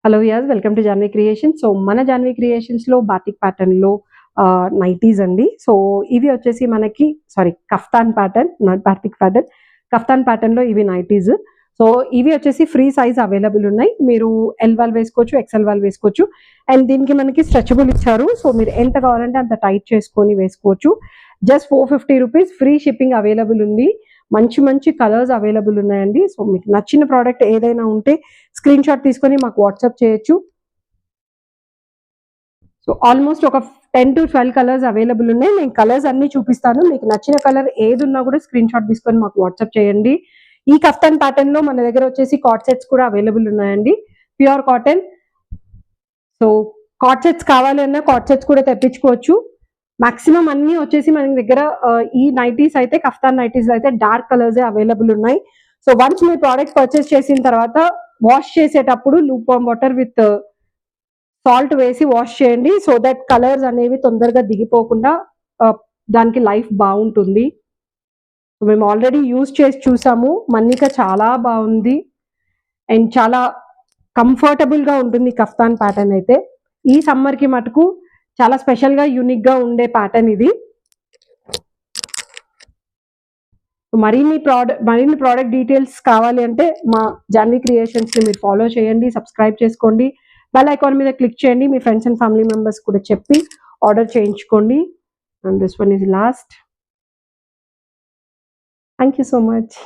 Hello as welcome to Janvi creation. So మన జాన్వీ క్రియేషన్స్లో batik ప్యాటర్న్లో నైటీస్ అండి. సో ఇవి వచ్చేసి మనకి kaftan pattern, not batik pattern. Kaftan ప్యాటర్న్లో ఇవి నైటీస్. సో ఇవి వచ్చేసి ఫ్రీ సైజ్ అవైలబుల్ ఉన్నాయి. మీరు ఎల్ వాళ్ళు వేసుకోవచ్చు, ఎక్సెల్ వాళ్ళు వేసుకోవచ్చు. అండ్ దీనికి మనకి స్ట్రెచబుల్ ఇచ్చారు. సో మీరు ఎంత కావాలంటే అంత టైట్ చేసుకొని వేసుకోవచ్చు. Just 450 rupees, free shipping available ఉంది. మంచి మంచి కలర్స్ అవైలబుల్ ఉన్నాయండి. సో మీకు నచ్చిన ప్రోడక్ట్ ఏదైనా ఉంటే స్క్రీన్ షాట్ తీసుకొని మాకు వాట్సాప్ చేయొచ్చు. సో ఆల్మోస్ట్ ఒక 10 to 12 కలర్స్ అవైలబుల్ ఉన్నాయి. నేను కలర్స్ అన్ని చూపిస్తాను. మీకు నచ్చిన కలర్ ఏది ఉన్నా కూడా స్క్రీన్ షాట్ తీసుకొని మాకు వాట్సాప్ చేయండి. ఈ కఫ్తాన్ ప్యాటర్న్ లో మన దగ్గర వచ్చేసి కాట్ సెట్స్ కూడా అవైలబుల్ ఉన్నాయండి, pure cotton. So cot sets కావాలి అన్నా కాట్ సెట్స్ కూడా తెప్పించుకోవచ్చు. మాక్సిమం అన్ని వచ్చేసి మన దగ్గర ఈ నైటీస్ అయితే, కఫ్తాన్ నైటీస్ అయితే డార్క్ కలర్స్ అవైలబుల్ ఉన్నాయి. సో వన్స్ మీరు ప్రోడక్ట్ పర్చేస్ చేసిన తర్వాత వాష్ చేసేటప్పుడు loop warm water with salt వేసి వాష్ చేయండి. సో దట్ కలర్స్ అనేవి తొందరగా దిగిపోకుండా దానికి లైఫ్ బాగుంటుంది. మేము ఆల్రెడీ యూజ్ చేసి చూసాము, మన్నిక చాలా బాగుంది అండ్ చాలా కంఫర్టబుల్గా ఉంటుంది కఫ్తాన్ ప్యాటర్న్ అయితే. ఈ సమ్మర్కి మటుకు చాలా స్పెషల్గా యూనిక్గా ఉండే ప్యాటర్న్ ఇది. మరిన్ని ప్రోడక్ట్ డీటెయిల్స్ కావాలి అంటే మా జాన్వీ క్రియేషన్స్ని మీరు ఫాలో చేయండి, సబ్స్క్రైబ్ చేసుకోండి, బెల్ ఐకాన్ మీద క్లిక్ చేయండి. మీ ఫ్రెండ్స్ అండ్ ఫ్యామిలీ మెంబర్స్ కూడా చెప్పి ఆర్డర్ చేయించుకోండి. And this one is lost. Thank you so much.